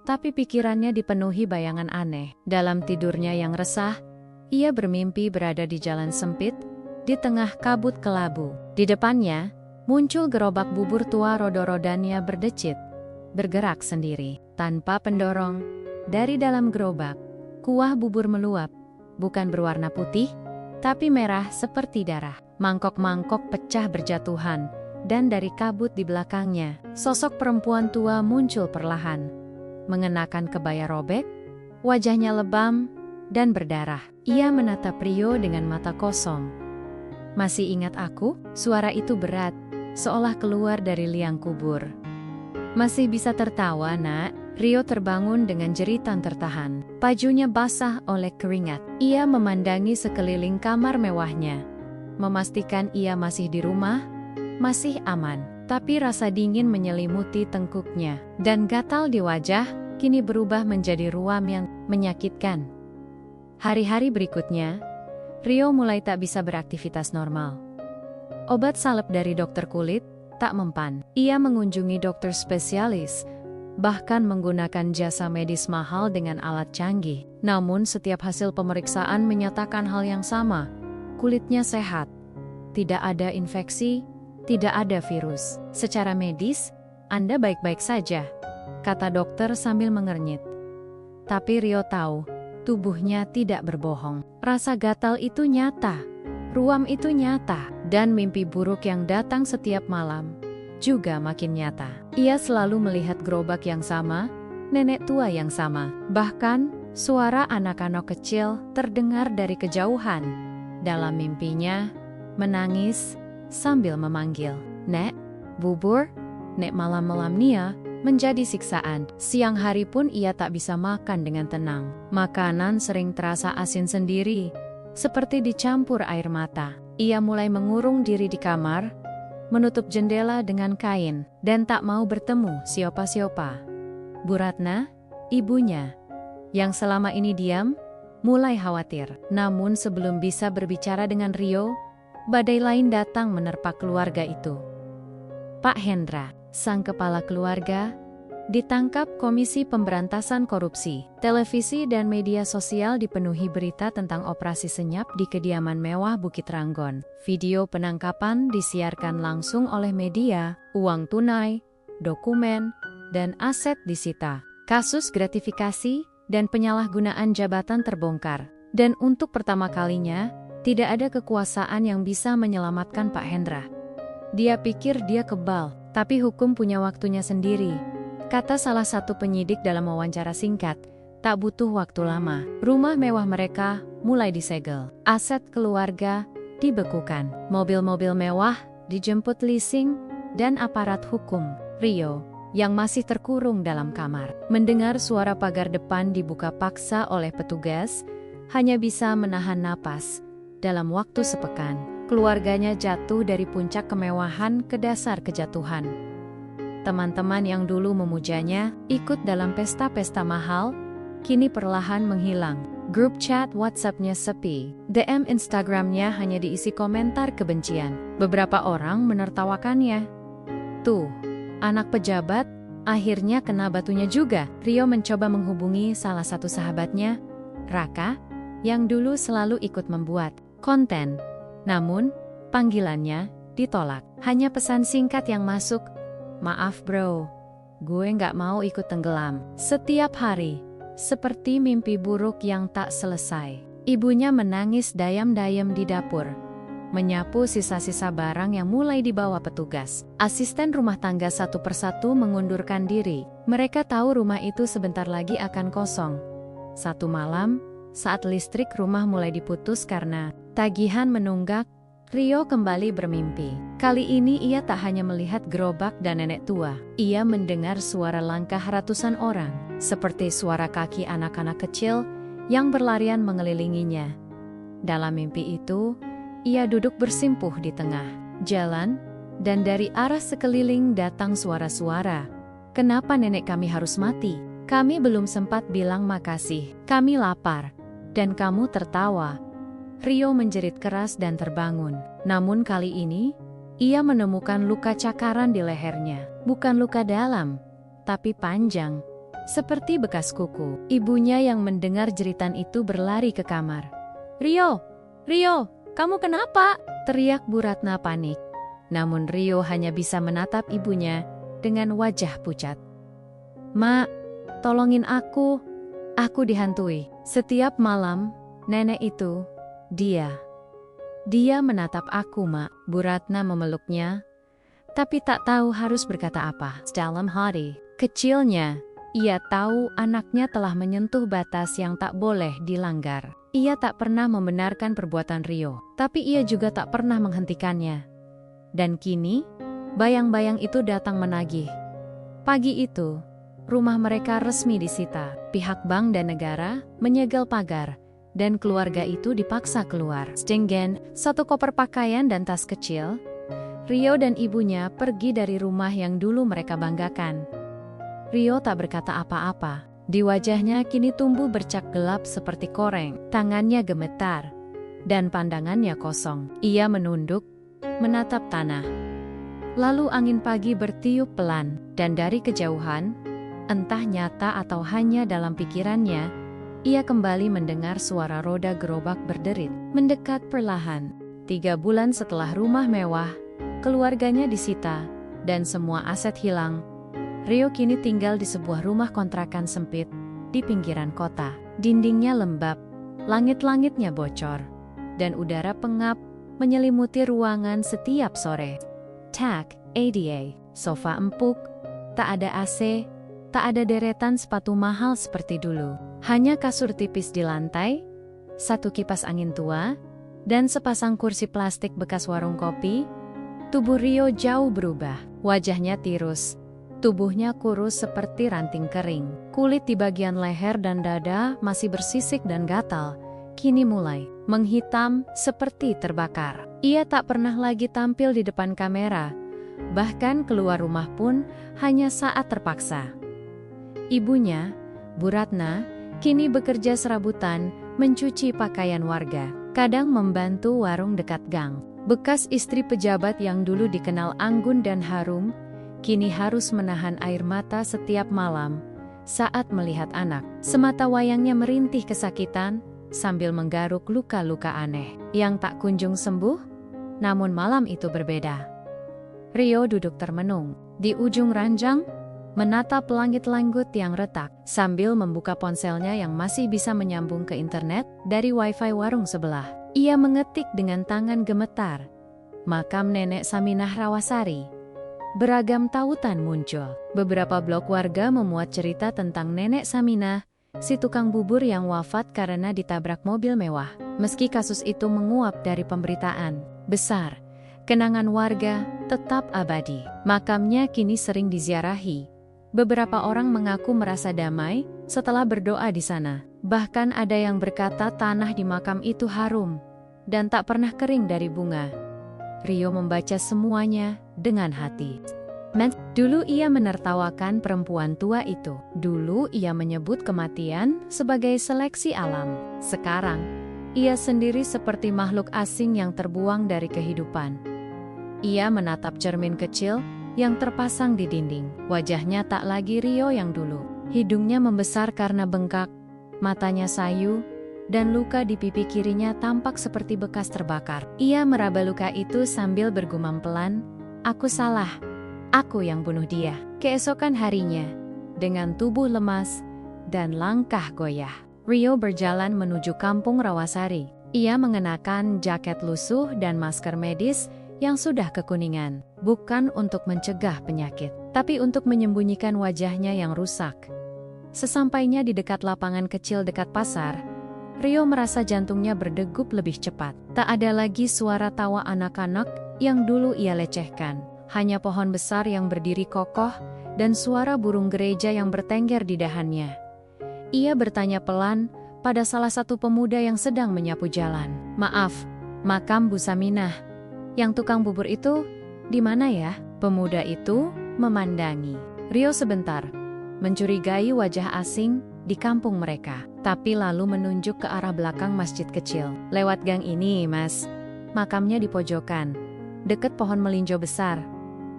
tapi pikirannya dipenuhi bayangan aneh. Dalam tidurnya yang resah, ia bermimpi berada di jalan sempit, di tengah kabut kelabu. Di depannya, muncul gerobak bubur tua roda-rodanya berdecit, bergerak sendiri, tanpa pendorong. Dari dalam gerobak, kuah bubur meluap, bukan berwarna putih, tapi merah seperti darah. Mangkok-mangkok pecah berjatuhan, dan dari kabut di belakangnya, sosok perempuan tua muncul perlahan. Mengenakan kebaya robek, wajahnya lebam dan berdarah. Ia menatap Rio dengan mata kosong. "Masih ingat aku?" Suara itu berat, seolah keluar dari liang kubur. "Masih bisa tertawa, nak?" Rio terbangun dengan jeritan tertahan. Bajunya basah oleh keringat. Ia memandangi sekeliling kamar mewahnya, memastikan ia masih di rumah, masih aman. Tapi rasa dingin menyelimuti tengkuknya, dan gatal di wajah kini berubah menjadi ruam yang menyakitkan. Hari-hari berikutnya, Rio mulai tak bisa beraktivitas normal. Obat salep dari dokter kulit tak mempan. Ia mengunjungi dokter spesialis, bahkan menggunakan jasa medis mahal dengan alat canggih. Namun setiap hasil pemeriksaan menyatakan hal yang sama. Kulitnya sehat, tidak ada infeksi, tidak ada virus. "Secara medis, Anda baik-baik saja," kata dokter sambil mengernyit. Tapi Rio tahu, tubuhnya tidak berbohong. Rasa gatal itu nyata, ruam itu nyata, dan mimpi buruk yang datang setiap malam juga makin nyata. Ia selalu melihat gerobak yang sama, nenek tua yang sama. Bahkan, suara anak-anak kecil terdengar dari kejauhan. Dalam mimpinya, menangis sambil memanggil, "Nek, bubur, nek." Malam-malam Nia menjadi siksaan. Siang hari pun ia tak bisa makan dengan tenang. Makanan sering terasa asin sendiri, seperti dicampur air mata. Ia mulai mengurung diri di kamar, menutup jendela dengan kain, dan tak mau bertemu siapa-siapa. Bu Ratna, ibunya, yang selama ini diam, mulai khawatir. Namun sebelum bisa berbicara dengan Rio, badai lain datang menerpa keluarga itu. Pak Hendra, sang kepala keluarga, ditangkap Komisi Pemberantasan Korupsi. Televisi dan media sosial dipenuhi berita tentang operasi senyap di kediaman mewah Bukit Ranggon. Video penangkapan disiarkan langsung oleh media, uang tunai, dokumen, dan aset disita. Kasus gratifikasi dan penyalahgunaan jabatan terbongkar. Dan untuk pertama kalinya, tidak ada kekuasaan yang bisa menyelamatkan Pak Hendra. Dia pikir dia kebal, tapi hukum punya waktunya sendiri, kata salah satu penyidik dalam wawancara singkat. Tak butuh waktu lama, rumah mewah mereka mulai disegel. Aset keluarga dibekukan. Mobil-mobil mewah dijemput leasing dan aparat hukum. Rio, yang masih terkurung dalam kamar, mendengar suara pagar depan dibuka paksa oleh petugas, hanya bisa menahan napas. Dalam waktu sepekan, keluarganya jatuh dari puncak kemewahan ke dasar kejatuhan. Teman-teman yang dulu memujanya, ikut dalam pesta-pesta mahal, kini perlahan menghilang. Grup chat WhatsApp-nya sepi, DM Instagram-nya hanya diisi komentar kebencian. Beberapa orang menertawakannya. Tuh, anak pejabat, akhirnya kena batunya juga. Rio mencoba menghubungi salah satu sahabatnya, Raka, yang dulu selalu ikut membuat konten. Namun, panggilannya ditolak. Hanya pesan singkat yang masuk, "Maaf bro, gue nggak mau ikut tenggelam." Setiap hari, seperti mimpi buruk yang tak selesai. Ibunya menangis dayam-dayam di dapur, menyapu sisa-sisa barang yang mulai dibawa petugas. Asisten rumah tangga satu persatu mengundurkan diri. Mereka tahu rumah itu sebentar lagi akan kosong. Satu malam, saat listrik rumah mulai diputus karena tagihan menunggak, Rio kembali bermimpi. Kali ini ia tak hanya melihat gerobak dan nenek tua. Ia mendengar suara langkah ratusan orang, seperti suara kaki anak-anak kecil yang berlarian mengelilinginya. Dalam mimpi itu, ia duduk bersimpuh di tengah jalan, dan dari arah sekeliling datang suara-suara. "Kenapa nenek kami harus mati? Kami belum sempat bilang makasih. Kami lapar. Dan kamu tertawa." Rio menjerit keras dan terbangun. Namun kali ini, ia menemukan luka cakaran di lehernya. Bukan luka dalam, tapi panjang, seperti bekas kuku. Ibunya yang mendengar jeritan itu berlari ke kamar. "Rio! Rio! Kamu kenapa?" teriak Bu Ratna panik. Namun Rio hanya bisa menatap ibunya dengan wajah pucat. "Mak, tolongin aku. Aku dihantui." Setiap malam, nenek itu, Dia menatap aku, Mak. Bu Ratna memeluknya, tapi tak tahu harus berkata apa. Dalam hati kecilnya, ia tahu anaknya telah menyentuh batas yang tak boleh dilanggar. Ia tak pernah membenarkan perbuatan Rio, tapi ia juga tak pernah menghentikannya. Dan kini, bayang-bayang itu datang menagih. Pagi itu, rumah mereka resmi disita. Pihak bank dan negara menyegel pagar, dan keluarga itu dipaksa keluar. Dengan satu koper pakaian dan tas kecil, Rio dan ibunya pergi dari rumah yang dulu mereka banggakan. Rio tak berkata apa-apa. Di wajahnya kini tumbuh bercak gelap seperti koreng. Tangannya gemetar, dan pandangannya kosong. Ia menunduk, menatap tanah. Lalu angin pagi bertiup pelan, dan dari kejauhan, entah nyata atau hanya dalam pikirannya, ia kembali mendengar suara roda gerobak berderit, mendekat perlahan. 3 bulan setelah rumah mewah, keluarganya disita, dan semua aset hilang, Rio kini tinggal di sebuah rumah kontrakan sempit, di pinggiran kota. Dindingnya lembab, langit-langitnya bocor, dan udara pengap menyelimuti ruangan setiap sore. Tak ada sofa empuk, tak ada AC, tak ada deretan sepatu mahal seperti dulu. Hanya kasur tipis di lantai, satu kipas angin tua, dan sepasang kursi plastik bekas warung kopi. Tubuh Rio jauh berubah. Wajahnya tirus, tubuhnya kurus seperti ranting kering. Kulit di bagian leher dan dada masih bersisik dan gatal. kini mulai menghitam seperti terbakar. Ia tak pernah lagi tampil di depan kamera, bahkan keluar rumah pun hanya saat terpaksa. Ibunya, Bu Ratna, kini bekerja serabutan mencuci pakaian warga, kadang membantu warung dekat gang. Bekas istri pejabat yang dulu dikenal anggun dan harum, kini harus menahan air mata setiap malam saat melihat anak. Semata wayangnya merintih kesakitan sambil menggaruk luka-luka aneh yang tak kunjung sembuh. Namun malam itu berbeda. Rio duduk termenung di ujung ranjang, menatap langit-langit yang retak sambil membuka ponselnya yang masih bisa menyambung ke internet dari wifi warung sebelah. Ia mengetik dengan tangan gemetar, "Makam Nenek Saminah Rawasari." Beragam tautan muncul. Beberapa blog warga memuat cerita tentang Nenek Saminah, si tukang bubur yang wafat karena ditabrak mobil mewah. Meski kasus itu menguap dari pemberitaan besar, kenangan warga tetap abadi. Makamnya kini sering diziarahi. Beberapa orang mengaku merasa damai setelah berdoa di sana. Bahkan ada yang berkata tanah di makam itu harum dan tak pernah kering dari bunga. Rio membaca semuanya dengan hati. Dulu ia menertawakan perempuan tua itu. Dulu ia menyebut kematian sebagai seleksi alam. Sekarang, ia sendiri seperti makhluk asing yang terbuang dari kehidupan. Ia menatap cermin kecil yang terpasang di dinding. Wajahnya tak lagi Rio yang dulu. Hidungnya membesar karena bengkak, matanya sayu, dan luka di pipi kirinya tampak seperti bekas terbakar. Ia meraba luka itu sambil bergumam pelan, "Aku salah. Aku yang bunuh dia." Keesokan harinya, dengan tubuh lemas dan langkah goyah, Rio berjalan menuju kampung Rawasari. Ia mengenakan jaket lusuh dan masker medis yang sudah kekuningan, bukan untuk mencegah penyakit, tapi untuk menyembunyikan wajahnya yang rusak. Sesampainya di dekat lapangan kecil dekat pasar, Rio merasa jantungnya berdegup lebih cepat. Tak ada lagi suara tawa anak-anak yang dulu ia lecehkan. Hanya pohon besar yang berdiri kokoh dan suara burung gereja yang bertengger di dahannya. Ia bertanya pelan pada salah satu pemuda yang sedang menyapu jalan. "Maaf, makam Bu Saminah, yang tukang bubur itu, di mana ya?" Pemuda itu memandangi Rio sebentar, mencurigai wajah asing di kampung mereka, tapi lalu menunjuk ke arah belakang masjid kecil. "Lewat gang ini, Mas. Makamnya di pojokan, deket pohon melinjo besar.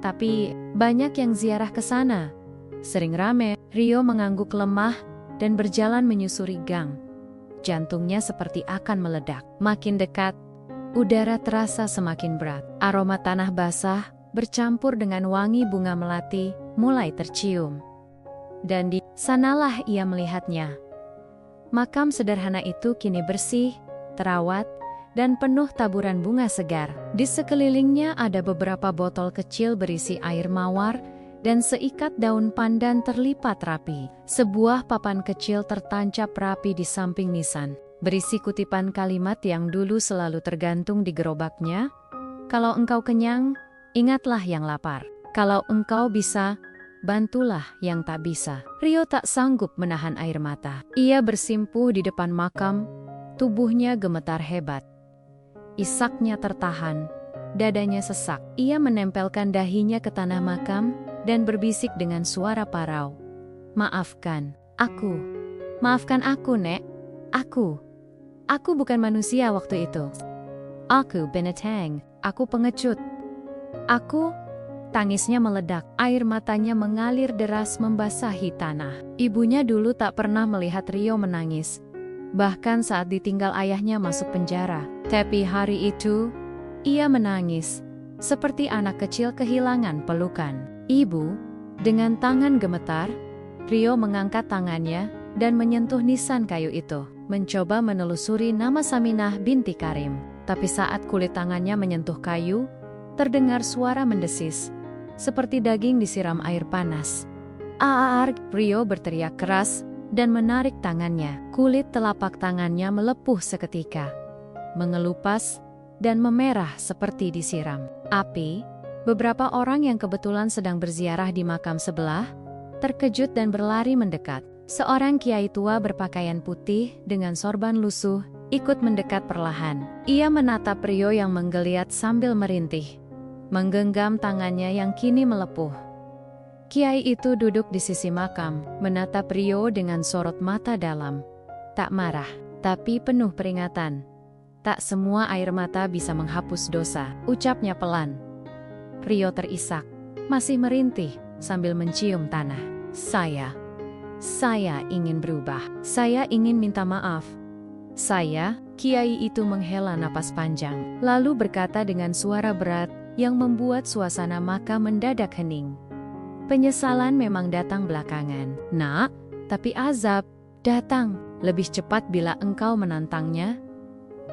Tapi banyak yang ziarah ke sana. Sering rame." Rio mengangguk lemah dan berjalan menyusuri gang. Jantungnya seperti akan meledak. Makin dekat, udara terasa semakin berat. Aroma tanah basah bercampur dengan wangi bunga melati mulai tercium. Dan di sanalah ia melihatnya. Makam sederhana itu kini bersih, terawat, dan penuh taburan bunga segar. Di sekelilingnya ada beberapa botol kecil berisi air mawar dan seikat daun pandan terlipat rapi. Sebuah papan kecil tertancap rapi di samping nisan, berisi kutipan kalimat yang dulu selalu tergantung di gerobaknya. "Kalau engkau kenyang, ingatlah yang lapar. Kalau engkau bisa, bantulah yang tak bisa." Rio tak sanggup menahan air mata. Ia bersimpuh di depan makam, tubuhnya gemetar hebat. Isaknya tertahan, dadanya sesak. Ia menempelkan dahinya ke tanah makam dan berbisik dengan suara parau, "Maafkan aku. Maafkan aku, Nek. Aku bukan manusia waktu itu. Aku binatang. Aku pengecut. Aku..." Tangisnya meledak, air matanya mengalir deras membasahi tanah. Ibunya dulu tak pernah melihat Rio menangis, bahkan saat ditinggal ayahnya masuk penjara. Tapi hari itu, ia menangis, seperti anak kecil kehilangan pelukan. "Ibu," dengan tangan gemetar, Rio mengangkat tangannya dan menyentuh nisan kayu itu, mencoba menelusuri nama Saminah binti Karim. Tapi saat kulit tangannya menyentuh kayu, terdengar suara mendesis, seperti daging disiram air panas. "Aar!" Rio berteriak keras dan menarik tangannya. Kulit telapak tangannya melepuh seketika, mengelupas dan memerah seperti disiram api. Beberapa orang yang kebetulan sedang berziarah di makam sebelah terkejut dan berlari mendekat. Seorang kiai tua berpakaian putih dengan sorban lusuh ikut mendekat perlahan. Ia menatap Rio yang menggeliat sambil merintih, menggenggam tangannya yang kini melepuh. Kiai itu duduk di sisi makam, menatap Rio dengan sorot mata dalam. Tak marah, tapi penuh peringatan. Tak semua air mata bisa menghapus dosa, ucapnya pelan. Rio terisak, masih merintih, sambil mencium tanah. Saya ingin berubah. Saya ingin minta maaf. Kiai itu menghela napas panjang, lalu berkata dengan suara berat yang membuat suasana makam mendadak hening. Penyesalan memang datang belakangan, Nak, tapi azab datang lebih cepat bila engkau menantangnya.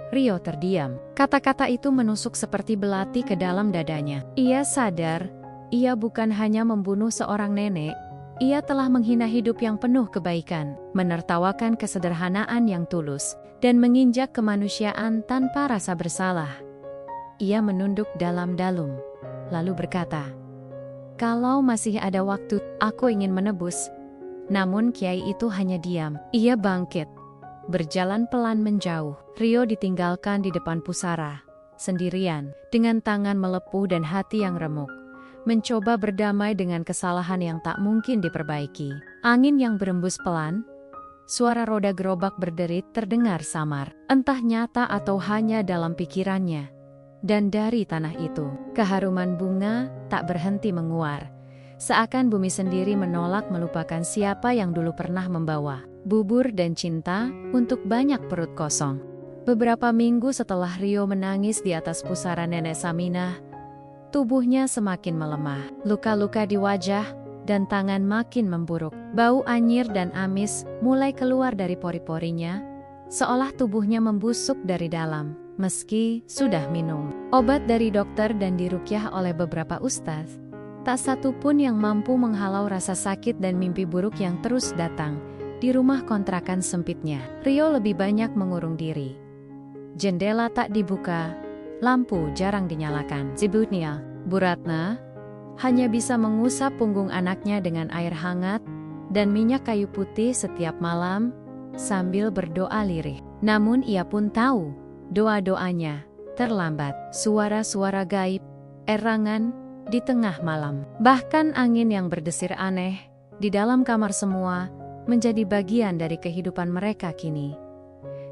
Rio terdiam. Kata-kata itu menusuk seperti belati ke dalam dadanya. Ia sadar, ia bukan hanya membunuh seorang nenek, ia telah menghina hidup yang penuh kebaikan, menertawakan kesederhanaan yang tulus, dan menginjak kemanusiaan tanpa rasa bersalah. Ia menunduk dalam-dalam, lalu berkata, "Kalau masih ada waktu, aku ingin menebus." Namun kiai itu hanya diam. Ia bangkit, berjalan pelan menjauh. Rio ditinggalkan di depan pusara, sendirian, dengan tangan melepuh dan hati yang remuk. Mencoba berdamai dengan kesalahan yang tak mungkin diperbaiki. Angin yang berembus pelan, suara roda gerobak berderit terdengar samar, entah nyata atau hanya dalam pikirannya. Dan dari tanah itu, keharuman bunga tak berhenti menguar. Seakan bumi sendiri menolak melupakan siapa yang dulu pernah membawa bubur dan cinta untuk banyak perut kosong. Beberapa minggu setelah Rio menangis di atas pusara nenek Saminah, tubuhnya semakin melemah. Luka-luka di wajah dan tangan makin memburuk. Bau anyir dan amis mulai keluar dari pori-porinya, seolah tubuhnya membusuk dari dalam. Meski sudah minum obat dari dokter dan diruqyah oleh beberapa ustaz, tak satu pun yang mampu menghalau rasa sakit dan mimpi buruk yang terus datang di rumah kontrakan sempitnya. Rio lebih banyak mengurung diri. Jendela tak dibuka, lampu jarang dinyalakan. Sebutnya, Bu Ratna hanya bisa mengusap punggung anaknya dengan air hangat dan minyak kayu putih setiap malam sambil berdoa lirih. Namun ia pun tahu, doa-doanya terlambat. Suara-suara gaib, erangan di tengah malam. Bahkan angin yang berdesir aneh di dalam kamar semua menjadi bagian dari kehidupan mereka kini.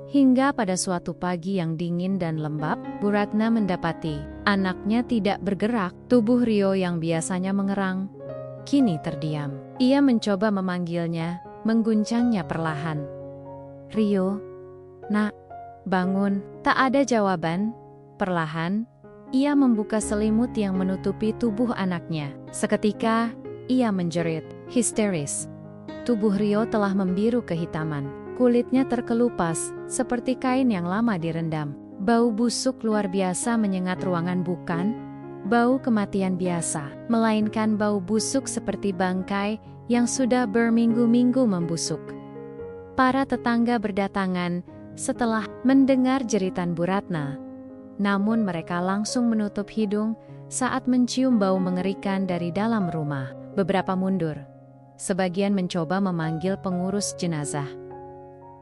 Hingga pada suatu pagi yang dingin dan lembab, Bu Ratna mendapati anaknya tidak bergerak. Tubuh Rio yang biasanya mengerang, kini terdiam. Ia mencoba memanggilnya, mengguncangnya perlahan. "Rio, nak, bangun." Tak ada jawaban. Perlahan, ia membuka selimut yang menutupi tubuh anaknya. Seketika, ia menjerit, histeris. Tubuh Rio telah membiru kehitaman. Kulitnya terkelupas, seperti kain yang lama direndam. Bau busuk luar biasa menyengat ruangan, bukan bau kematian biasa, melainkan bau busuk seperti bangkai yang sudah berminggu-minggu membusuk. Para tetangga berdatangan setelah mendengar jeritan Bu Ratna. Namun mereka langsung menutup hidung saat mencium bau mengerikan dari dalam rumah. Beberapa mundur. Sebagian mencoba memanggil pengurus jenazah.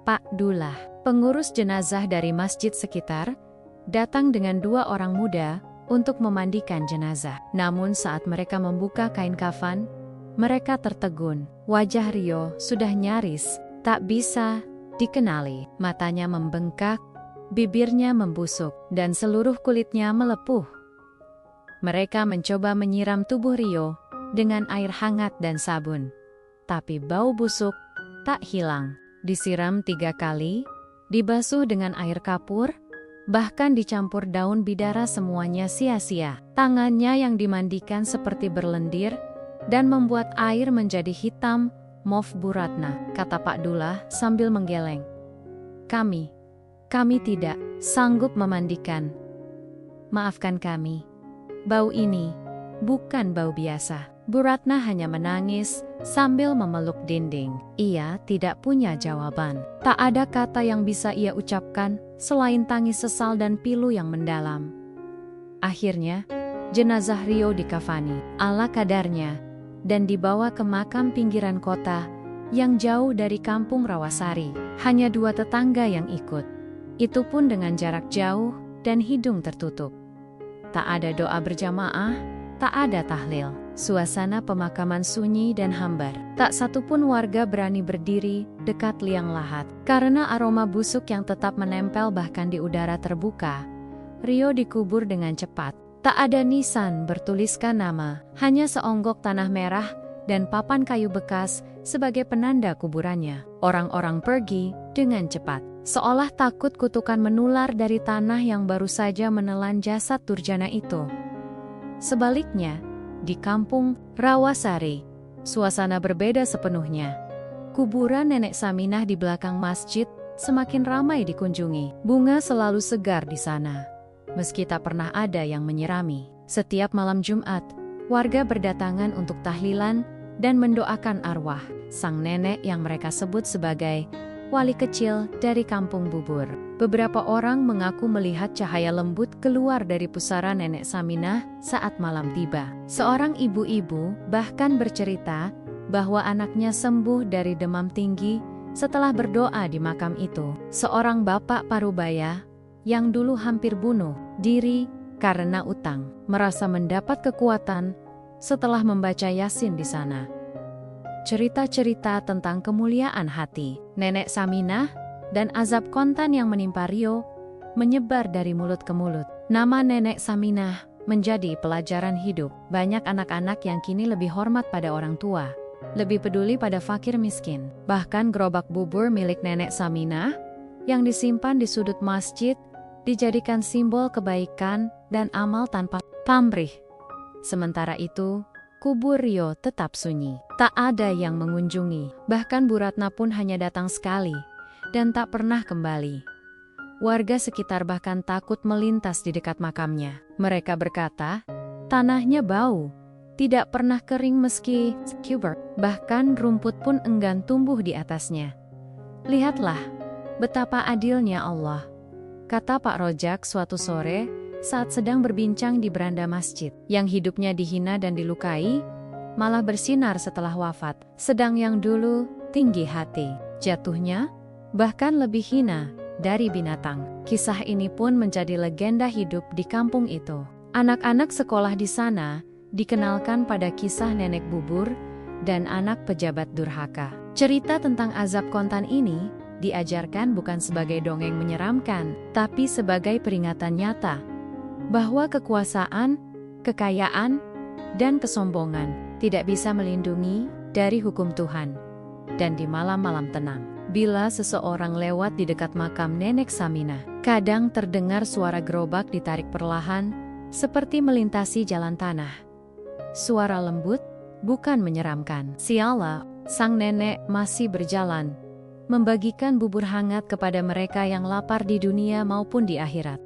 Pak Dullah, pengurus jenazah dari masjid sekitar, datang dengan 2 orang muda untuk memandikan jenazah. Namun saat mereka membuka kain kafan, mereka tertegun. Wajah Rio sudah nyaris tak bisa dikenali. Matanya membengkak, bibirnya membusuk, dan seluruh kulitnya melepuh. Mereka mencoba menyiram tubuh Rio dengan air hangat dan sabun. Tapi bau busuk tak hilang. Disiram 3 kali, dibasuh dengan air kapur, bahkan dicampur daun bidara, semuanya sia-sia. Tangannya yang dimandikan seperti berlendir dan membuat air menjadi hitam. "Maaf Bu Ratna," kata Pak Dullah sambil menggeleng. Kami tidak sanggup memandikan. Maafkan kami. Bau ini bukan bau biasa." Bu Ratna hanya menangis sambil memeluk dinding. Ia tidak punya jawaban. Tak ada kata yang bisa ia ucapkan selain tangis sesal dan pilu yang mendalam. Akhirnya, jenazah Rio dikafani ala kadarnya dan dibawa ke makam pinggiran kota yang jauh dari kampung Rawasari. Hanya 2 tetangga yang ikut. itu pun dengan jarak jauh dan hidung tertutup. Tak ada doa berjamaah, tak ada tahlil. Suasana pemakaman sunyi dan hambar. Tak satupun warga berani berdiri dekat liang lahat. Karena aroma busuk yang tetap menempel bahkan di udara terbuka, Rio dikubur dengan cepat. Tak ada nisan bertuliskan nama, hanya seonggok tanah merah dan papan kayu bekas sebagai penanda kuburannya. Orang-orang pergi dengan cepat, seolah takut kutukan menular dari tanah yang baru saja menelan jasad durjana itu. Sebaliknya, di kampung Rawasari, suasana berbeda sepenuhnya. Kuburan Nenek Saminah di belakang masjid semakin ramai dikunjungi. Bunga selalu segar di sana, meski tak pernah ada yang menyirami. Setiap malam Jumat, warga berdatangan untuk tahlilan dan mendoakan arwah sang nenek yang mereka sebut sebagai wali kecil dari kampung Bubur. Beberapa orang mengaku melihat cahaya lembut keluar dari pusara Nenek Saminah saat malam tiba. Seorang ibu-ibu bahkan bercerita bahwa anaknya sembuh dari demam tinggi setelah berdoa di makam itu. Seorang bapak parubaya yang dulu hampir bunuh diri karena utang, merasa mendapat kekuatan setelah membaca Yasin di sana. Cerita-cerita tentang kemuliaan hati Nenek Saminah dan azab kontan yang menimpa Rio menyebar dari mulut ke mulut. Nama Nenek Saminah menjadi pelajaran hidup. Banyak anak-anak yang kini lebih hormat pada orang tua, lebih peduli pada fakir miskin. Bahkan gerobak bubur milik Nenek Saminah yang disimpan di sudut masjid dijadikan simbol kebaikan dan amal tanpa pamrih. Sementara itu, kubur Rio tetap sunyi. Tak ada yang mengunjungi. Bahkan Bu Ratna pun hanya datang sekali dan tak pernah kembali. Warga sekitar bahkan takut melintas di dekat makamnya. Mereka berkata, tanahnya bau, tidak pernah kering meski sekuber. Bahkan rumput pun enggan tumbuh di atasnya. Lihatlah, betapa adilnya Allah, kata Pak Rojak suatu sore saat sedang berbincang di beranda masjid. Yang hidupnya dihina dan dilukai, malah bersinar setelah wafat. Sedang yang dulu tinggi hati, jatuhnya bahkan lebih hina dari binatang. Kisah ini pun menjadi legenda hidup di kampung itu. Anak-anak sekolah di sana dikenalkan pada kisah nenek bubur dan anak pejabat durhaka. Cerita tentang azab kontan ini diajarkan bukan sebagai dongeng menyeramkan, tapi sebagai peringatan nyata bahwa kekuasaan, kekayaan, dan kesombongan tidak bisa melindungi dari hukum Tuhan. Dan di malam-malam tenang, bila seseorang lewat di dekat makam Nenek Saminah, kadang terdengar suara gerobak ditarik perlahan, seperti melintasi jalan tanah. Suara lembut, bukan menyeramkan. Sialah, sang nenek masih berjalan, membagikan bubur hangat kepada mereka yang lapar di dunia maupun di akhirat.